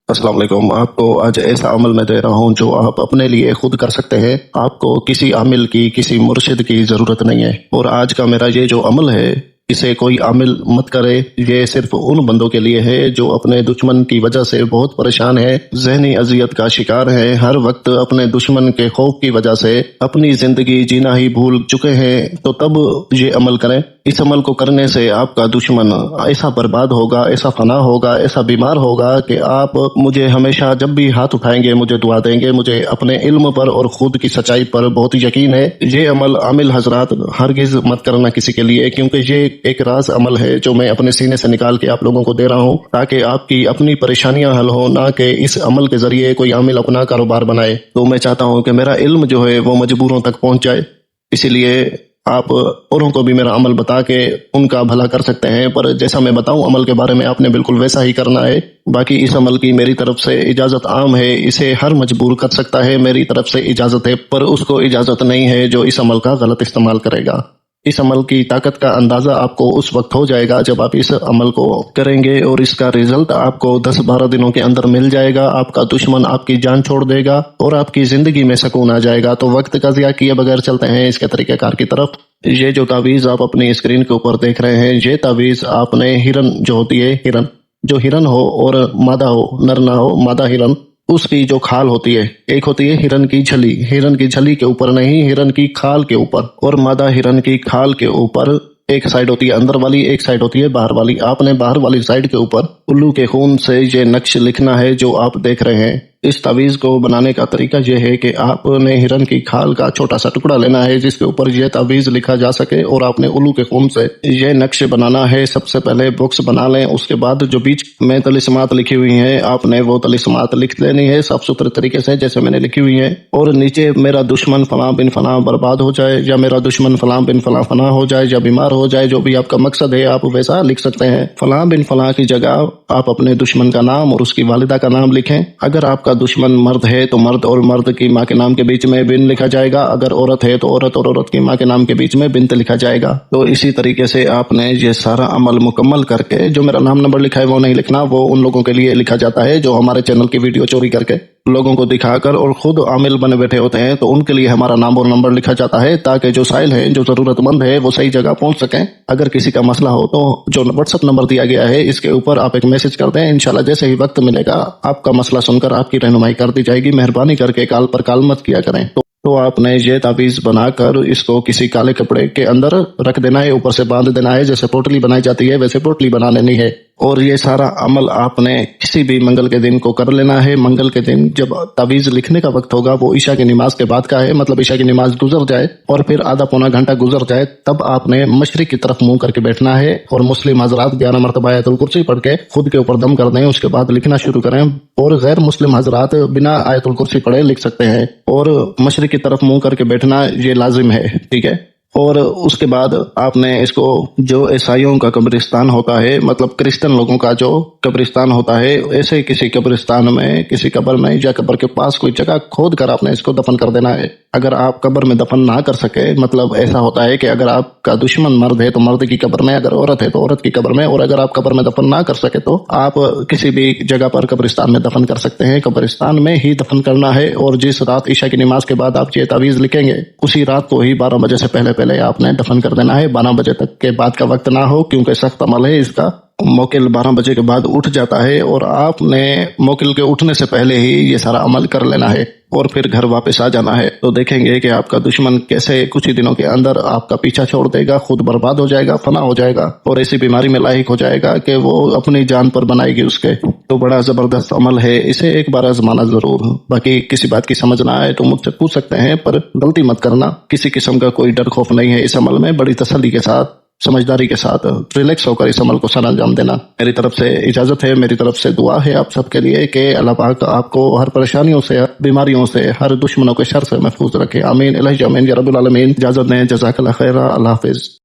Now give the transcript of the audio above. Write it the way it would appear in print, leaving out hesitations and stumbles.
السلام علیکم۔ آپ کو آج ایسا عمل میں دے رہا ہوں جو آپ اپنے لیے خود کر سکتے ہیں۔ آپ کو کسی عامل کی، کسی مرشد کی ضرورت نہیں ہے۔ اور آج کا میرا یہ جو عمل ہے، اسے کوئی عامل مت کرے۔ یہ صرف ان بندوں کے لیے ہے جو اپنے دشمن کی وجہ سے بہت پریشان ہے، ذہنی اذیت کا شکار ہے، ہر وقت اپنے دشمن کے خوف کی وجہ سے اپنی زندگی جینا ہی بھول چکے ہیں۔ تو تب یہ عمل کریں۔ اس عمل کو کرنے سے آپ کا دشمن ایسا برباد ہوگا، ایسا فنا ہوگا، ایسا بیمار ہوگا کہ آپ مجھے ہمیشہ جب بھی ہاتھ اٹھائیں گے مجھے دعا دیں گے۔ مجھے اپنے علم پر اور خود کی سچائی پر بہت یقین ہے۔ یہ عمل عامل حضرات ہرگز مت کرنا کسی کے لیے، کیونکہ یہ ایک راز عمل ہے جو میں اپنے سینے سے نکال کے آپ لوگوں کو دے رہا ہوں، تاکہ آپ کی اپنی پریشانیاں حل ہوں، نہ کہ اس عمل کے ذریعے کوئی عامل اپنا کاروبار بنائے۔ تو میں چاہتا ہوں کہ میرا علم جو ہے وہ مجبوروں تک پہنچ جائے، اسی لیے آپ اوروں کو بھی میرا عمل بتا کے ان کا بھلا کر سکتے ہیں، پر جیسا میں بتاؤں عمل کے بارے میں آپ نے بالکل ویسا ہی کرنا ہے۔ باقی اس عمل کی میری طرف سے اجازت عام ہے، اسے ہر مجبور کر سکتا ہے، میری طرف سے اجازت ہے، پر اس کو اجازت نہیں ہے جو اس عمل کا غلط استعمال کرے گا۔ اس عمل کی طاقت کا اندازہ آپ کو اس وقت ہو جائے گا جب آپ اس عمل کو کریں گے، اور اس کا رزلٹ آپ کو 10-12 دنوں کے اندر مل جائے گا۔ آپ کا دشمن آپ کی جان چھوڑ دے گا اور آپ کی زندگی میں سکون آ جائے گا۔ تو وقت کا ضیاع کیے بغیر چلتے ہیں اس کے طریقہ کار کی طرف۔ یہ جو تعویذ آپ اپنی اسکرین کے اوپر دیکھ رہے ہیں، یہ تعویذ آپ نے ہرن جو ہوتی ہے، ہرن ہو اور مادہ ہو، نر نہ ہو، مادہ ہرن، اس کی جو کھال ہوتی ہے، ایک ہوتی ہے ہرن کی جھلی، ہرن کی جھلی کے اوپر نہیں، ہرن کی کھال کے اوپر، اور مادہ ہرن کی کھال کے اوپر ایک سائیڈ ہوتی ہے اندر والی، ایک سائیڈ ہوتی ہے باہر والی۔ آپ نے باہر والی سائیڈ کے اوپر الو کے خون سے یہ نقش لکھنا ہے جو آپ دیکھ رہے ہیں۔ اس تعویذ کو بنانے کا طریقہ یہ ہے کہ آپ نے ہرن کی کھال کا چھوٹا سا ٹکڑا لینا ہے جس کے اوپر یہ تعویذ لکھا جا سکے، اور آپ نے الو کے خون سے یہ نقش بنانا ہے۔ سب سے پہلے باکس بنا لیں، اس کے بعد جو بیچ میں طلسمات لکھی ہوئی ہیں آپ نے وہ طلسمات لکھ لینی ہے صاف ستھرے طریقے سے جیسے میں نے لکھی ہوئی ہے، اور نیچے میرا دشمن فلاں بن فلاں برباد ہو جائے، یا میرا دشمن فلاں بن فلاں فنا ہو جائے، یا بیمار ہو جائے، جو بھی آپ کا مقصد ہے آپ ویسا لکھ سکتے ہیں۔ فلاں بن فلاں کی جگہ آپ اپنے دشمن کا نام اور اس کی والدہ کا نام لکھیں۔ اگر آپ کا دشمن مرد ہے تو مرد اور مرد کی ماں کے نام کے بیچ میں بن لکھا جائے گا، اگر عورت ہے تو عورت اور عورت کی ماں کے نام کے بیچ میں بنت لکھا جائے گا۔ تو اسی طریقے سے آپ نے یہ سارا عمل مکمل کر کے، جو میرا نام نمبر لکھا ہے وہ نہیں لکھنا، وہ ان لوگوں کے لیے لکھا جاتا ہے جو ہمارے چینل کی ویڈیو چوری کر کے لوگوں کو دکھا کر اور خود عامل بنے بیٹھے ہوتے ہیں، تو ان کے لیے ہمارا نام اور نمبر لکھا جاتا ہے تاکہ جو سائل ہے، جو ضرورت مند ہے، وہ صحیح جگہ پہنچ سکیں۔ اگر کسی کا مسئلہ ہو تو جو واٹس ایپ نمبر دیا گیا ہے اس کے اوپر آپ ایک میسج کر دیں، انشاءاللہ جیسے ہی وقت ملے گا آپ کا مسئلہ سن کر آپ کی رہنمائی کر دی جائے گی۔ مہربانی کر کے کال پر کال مت کیا کریں۔ تو آپ نے یہ تعویذ بنا کر اس کو کسی کالے کپڑے کے اندر رکھ دینا ہے، اوپر سے باندھ دینا ہے، جیسے پوٹلی بنائی جاتی ہے ویسے پوٹلی بنا لینی ہے، اور یہ سارا عمل آپ نے کسی بھی منگل کے دن کو کر لینا ہے۔ منگل کے دن جب تعویذ لکھنے کا وقت ہوگا وہ عشاء کی نماز کے بعد کا ہے، مطلب عشاء کی نماز گزر جائے اور پھر آدھا پونا گھنٹہ گزر جائے، تب آپ نے مشرق کی طرف منہ کر کے بیٹھنا ہے، اور مسلم حضرات 11 مرتبہ آیت الکرسی پڑھ کے خود کے اوپر دم کر دیں، اس کے بعد لکھنا شروع کریں، اور غیر مسلم حضرات بنا آیت الکرسی پڑھے لکھ سکتے ہیں، اور مشرق کی طرف منہ کر کے بیٹھنا یہ لازم ہے، ٹھیک ہے۔ اور اس کے بعد آپ نے اس کو، جو عیسائیوں کا قبرستان ہوتا ہے، مطلب کرسچن لوگوں کا جو قبرستان ہوتا ہے، ایسے کسی قبرستان میں، کسی قبر میں یا قبر کے پاس کوئی جگہ کھود کر آپ نے اس کو دفن کر دینا ہے۔ اگر آپ قبر میں دفن نہ کر سکے، مطلب ایسا ہوتا ہے کہ اگر آپ کا دشمن مرد ہے تو مرد کی قبر میں، اگر عورت ہے تو عورت کی قبر میں، اور اگر آپ قبر میں دفن نہ کر سکے تو آپ کسی بھی جگہ پر قبرستان میں دفن کر سکتے ہیں۔ قبرستان میں ہی دفن کرنا ہے، اور جس رات عشاء کی نماز کے بعد آپ یہ تعویذ لکھیں گے اسی رات کو ہی 12 بجے سے پہلے آپ نے دفن کر دینا ہے۔ 12 بجے تک کے بعد کا وقت نہ ہو، کیونکہ سخت عمل ہے اس کا۔ موکل 12 بجے کے بعد اٹھ جاتا ہے، اور آپ نے موکل کے اٹھنے سے پہلے ہی یہ سارا عمل کر لینا ہے، اور پھر گھر واپس آ جانا ہے۔ تو دیکھیں گے کہ آپ کا دشمن کیسے کچھ ہی دنوں کے اندر آپ کا پیچھا چھوڑ دے گا، خود برباد ہو جائے گا، فنا ہو جائے گا، اور ایسی بیماری میں لاحق ہو جائے گا کہ وہ اپنی جان پر بنائے گی اس کے۔ تو بڑا زبردست عمل ہے، اسے ایک بار آزمانا ضرور۔ باقی کسی بات کی سمجھ نہ آئے تو مجھ سے پوچھ سکتے ہیں، پر غلطی مت کرنا، کسی قسم کا کوئی ڈر خوف نہیں ہے اس عمل میں۔ بڑی تسلی کے ساتھ، سمجھداری کے ساتھ، ریلیکس ہو کر اس عمل کو سر انجام دینا۔ میری طرف سے اجازت ہے، میری طرف سے دعا ہے آپ سب کے لیے کہ اللہ پاک آپ کو ہر پریشانیوں سے، ہر بیماریوں سے، ہر دشمنوں کے شر سے محفوظ رکھے۔ آمین الہی آمین یا رب العالمین۔ اجازت دیں، جزاک اللہ خیر، اللہ حافظ۔